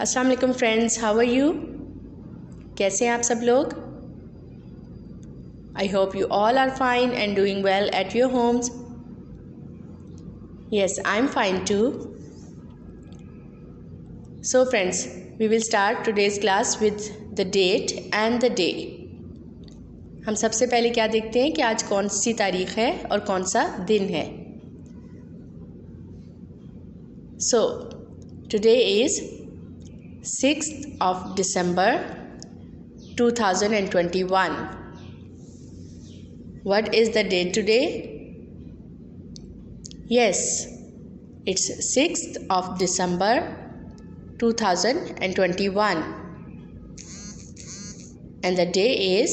अस्सलाम वालेकुम friends, how are you? कैसे हैं आप सब लोग? I hope you all are fine and doing well at your homes. Yes, I'm fine too. So friends, we will start today's class with the date and the day. हम सबसे पहले क्या देखते हैं कि आज कौन सी तारीख है और कौन सा दिन है. So today is 6th of December 2021. What is the date today? Yes, it's 6th of December 2021. And the day is,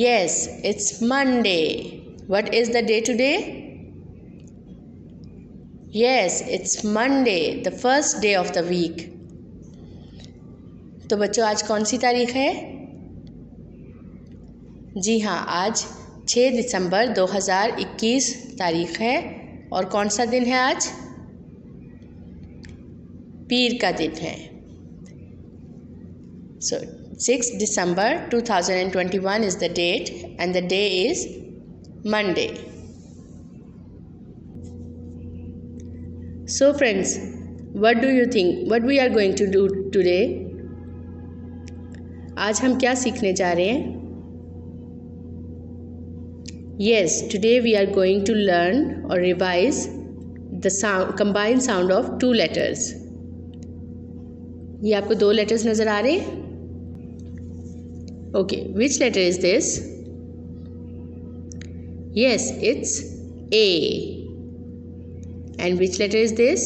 yes, it's Monday. What is the day today? Yes, it's Monday, the first day of the week. तो बच्चों आज कौन सी तारीख है? जी हाँ, आज 6 दिसंबर 2021 तारीख है. और कौन सा दिन है आज? पीर का दिन है. So 6 December 2021 is the date and the day is Monday. So friends, what do you think? What we are going to do today? आज हम क्या सीखने जा रहे हैं? Yes, today we are going to learn or revise the combined sound of two letters. ये आपको दो letters नज़र आ रहे हैं? Okay, which letter is this? Yes, it's A. And which letter is this?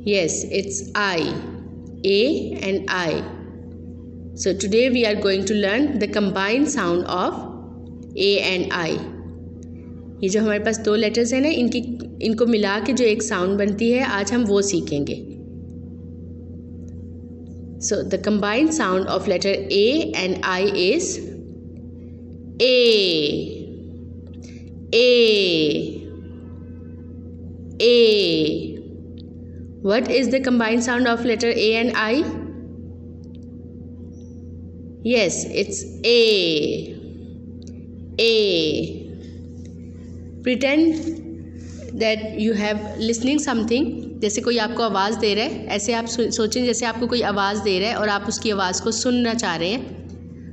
Yes, it's I. A and I. So today we are going to learn the combined sound of A and I. ये जो हमारे पास दो letters हैं ना, इनको मिला के जो एक साउंड बनती है, आज हम वो सीखेंगे. So the combined sound of letter A and I is A. A. A. What is the combined sound of letter A and I? Yes, it's A. A. Pretend that you have listening something. जैसे कोई आपको आवाज़ दे रहा है, ऐसे आप सोचें जैसे आपको कोई आवाज़ दे रहा है और आप उसकी आवाज़ को सुनना चाह रहे हैं.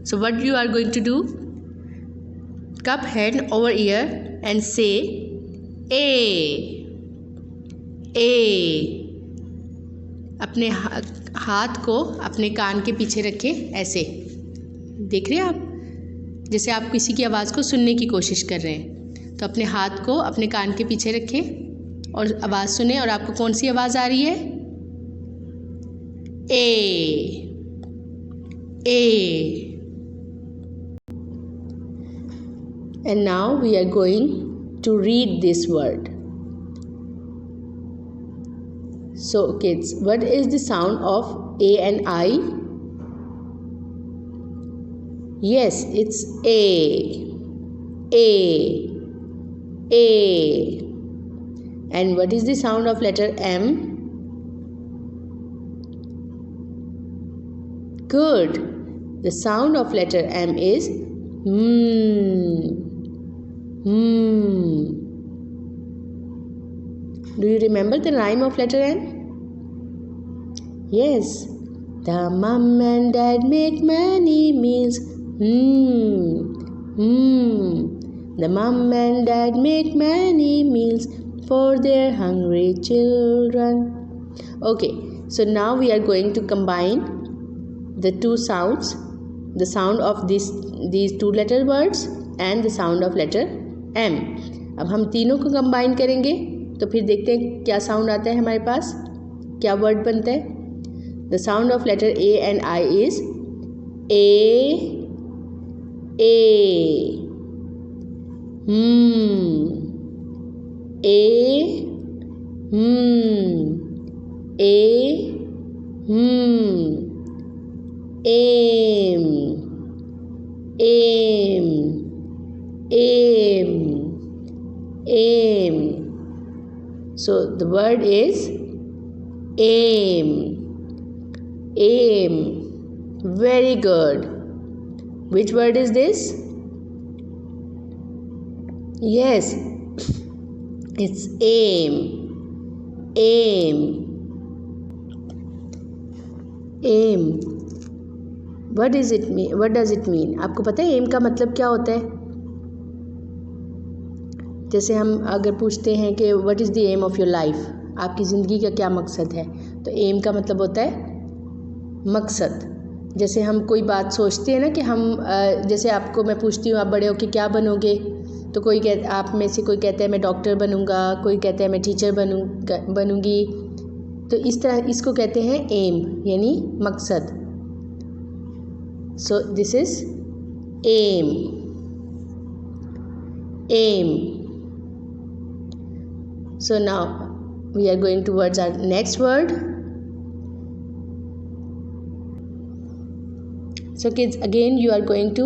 So what you are going to do? Cup hand over ear and say A. A. अपने हाथ को अपने कान के पीछे रखें. ऐसे देख रहे हैं आप, जैसे आप किसी की आवाज़ को सुनने की कोशिश कर रहे हैं. तो अपने हाथ को अपने कान के पीछे रखें और आवाज़ सुने. और आपको कौन सी आवाज़ आ रही है? ए. ए. And now we are going to read this word. So kids, what is the sound of A and I? Yes, it's A. A. A. And what is the sound of letter M? Good. The sound of letter M is Do you remember the rhyme of letter M? Yes. The mom and dad make many meals. The mom and dad make many meals for their hungry children. Okay, so now we are going to combine the two sounds, the sound of these two letter words and the sound of letter M. अब हम तीनों को combine करेंगे तो फिर देखते हैं क्या साउंड आता है हमारे पास, क्या वर्ड बनता है. The sound of letter A and I is A. A. A. A. Aim. Aim. Aim. Aim. So the word is aim. Aim. Very good. Which word is this? Yes, it's aim. Aim. Aim. What does it mean? What does it mean? आपको पता है M का मतलब क्या होता है? जैसे हम अगर पूछते हैं कि what is the aim of your life, आपकी ज़िंदगी का क्या मकसद है, तो एम का मतलब होता है मकसद। जैसे हम कोई बात सोचते हैं ना कि हम जैसे आपको मैं पूछती हूँ आप बड़े होकर क्या बनोगे, तो कोई आप में से कोई कहता है मैं डॉक्टर बनूँगा, कोई कहता है मैं टीचर बनूँगी। तो इस तरह इसको कहते हैं एम, यानी मकसद। So this is aim. Aim. So now we are going towards our next word. So kids, again you are going to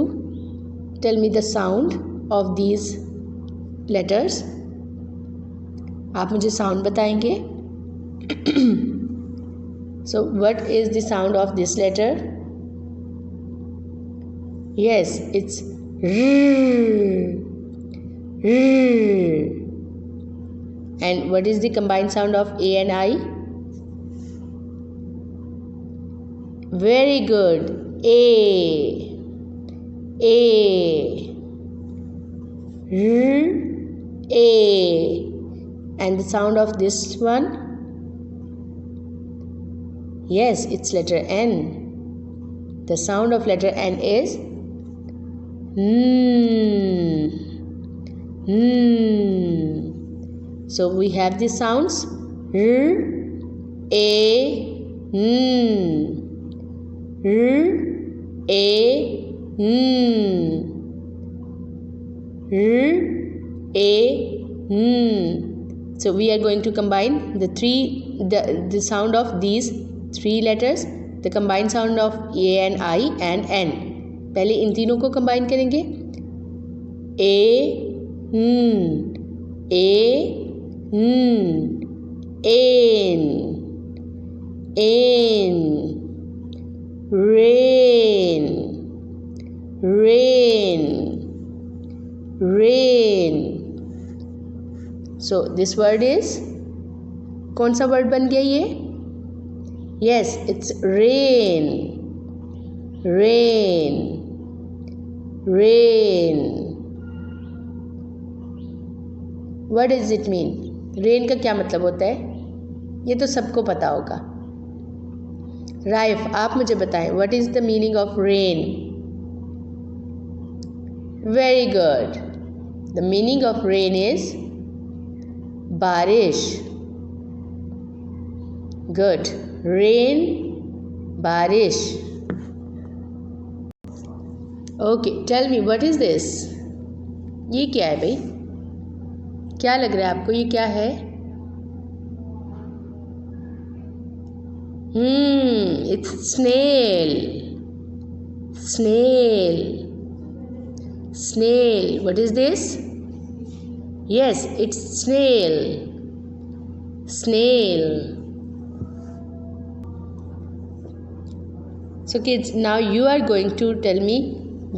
tell me the sound of these letters. आप मुझे sound बताएंगे. So what is the sound of this letter? Yes, it's R. R. And what is the combined sound of A and I? Very good. A. A. R. A. And the sound of this one? Yes, it's letter N. The sound of letter N is N. N. So we have the sounds R, A, N, R, A, N, R, A, N. So we are going to combine the sound of these three letters, the combined sound of A and I and N. पहले इन तीनों को combine करेंगे. A, N, A, N, N, rain, rain, rain. So this word is, कौन सा word बन गया ये? Yes, it's rain, rain, rain. What does it mean? Rain का क्या मतलब होता है? ये तो सबको पता होगा. राइफ, आप मुझे बताएं, what is the meaning of rain? Very good. The meaning of rain is बारिश. गुड. रेन, बारिश. Okay, tell me what is this? ये क्या है भाई? क्या लग रहा है आपको? ये क्या है? It's snail. Snail. Snail. What is this? Yes, it's snail. Snail. So kids, now you are going to tell me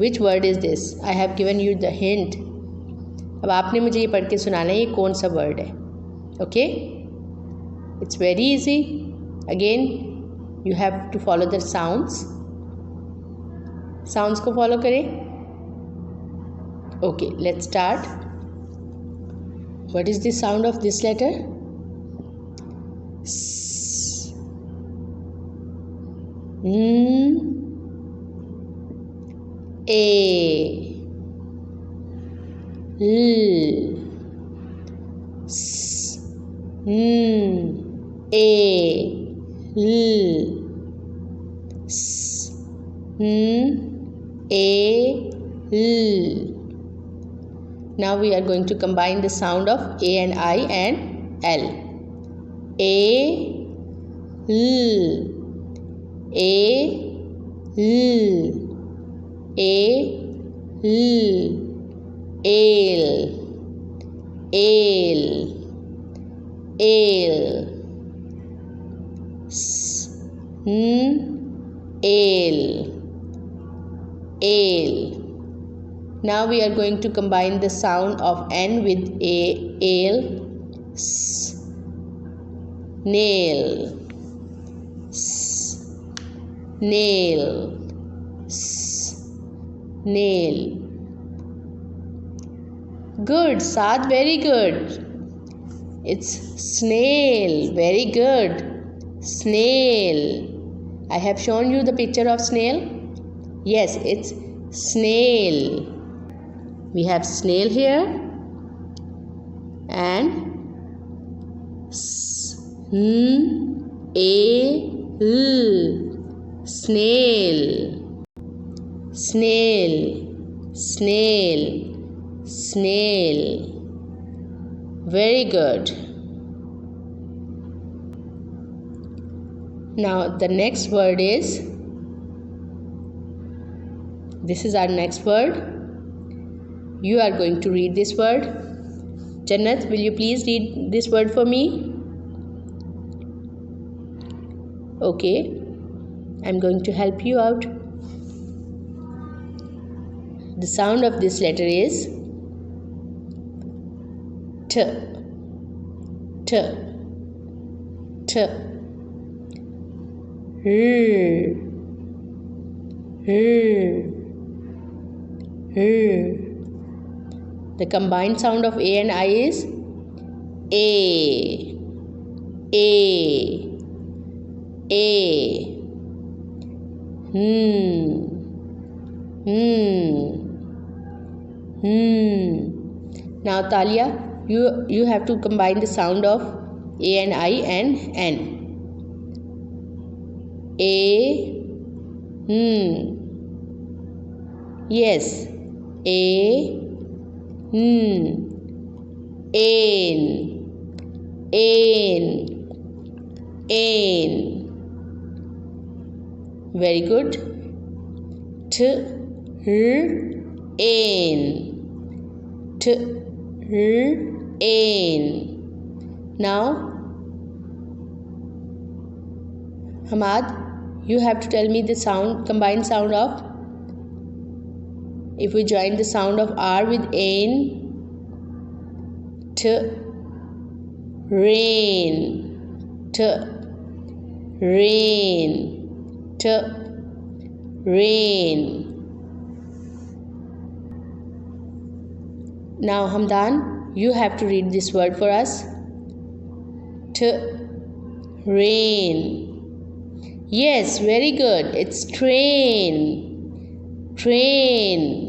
which word is this. I have given you the hint. अब आपने मुझे ये पढ़ के सुनाना है ये कौन सा वर्ड है. Okay, it's very easy. Again you have to follow the sounds. Sounds को फॉलो करें. Okay, let's start. What is the sound of this letter? A. L, S, N, A, L, S, N, A, L. Now we are going to combine the sound of A and I and L. A, L, A, L, A, L, ale, ale, ale. Ale. Ale. Now we are going to combine the sound of N with a, ale. Nail. Nail. Nail. Good, Saad, very good. It's snail, very good. Snail. I have shown you the picture of snail. Yes, it's snail. We have snail here and snail. Snail. Snail. Snail. Very good. Now the next word is, this is our next word. You are going to read this word. Jannat, will you please read this word for me? Okay, I'm going to help you out. The sound of this letter is T. T. T. The combined sound of A and I is A. A. A. Now Talia, you have to combine the sound of A and I and N. A. Yes. A. Ain. Ain. Ain. Very good. T. Ain. T. Ain. Now, Hamad, you have to tell me the sound, combined sound of, if we join the sound of R with ain, T. Rain. T. Rain. T. Rain. Now Hamdan, you have to read this word for us. T. Rain. Yes, very good. It's train. Train.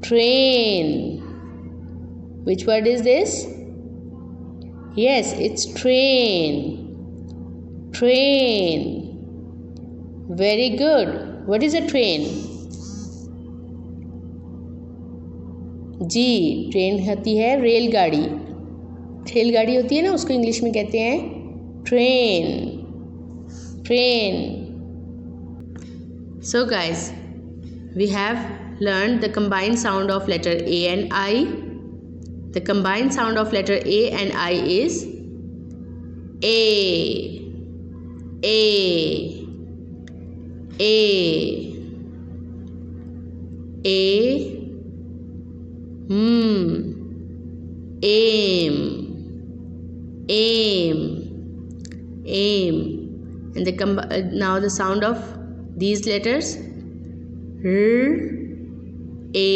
Train. Which word is this? Yes, it's train. Train. Very good. What is a train? जी, train होती है रेलगाड़ी. रेलगाड़ी होती है ना, उसको English में कहते हैं train. Train. So guys, we have learned the combined sound of letter A and I. The combined sound of letter A and I is A. A. A. A. Aim. Aim. Aim. And now the sound of these letters R, A,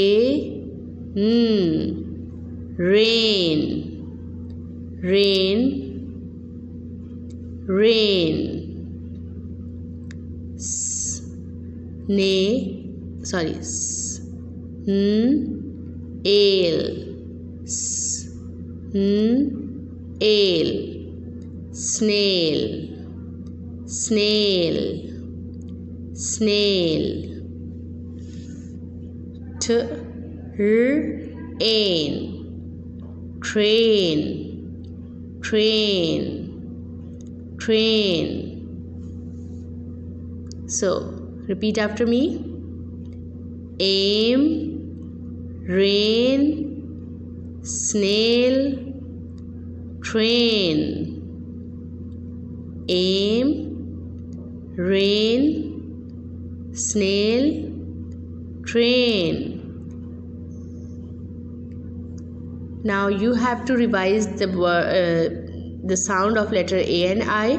N. Rain. Rain. Rain. Ale. Ale. Snail. Snail. Snail. Train. Train. Train. Train. So repeat after me. Aim. Rain. Snail. train. Aim, rain, snail, train. Now you have to revise the sound of letter A and I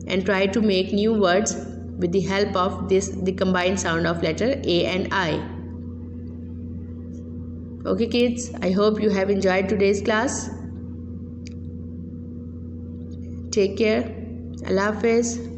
and try to make new words with the help of the combined sound of letter A and I. Okay kids, I hope you have enjoyed today's class. Take care. Allah Hafiz.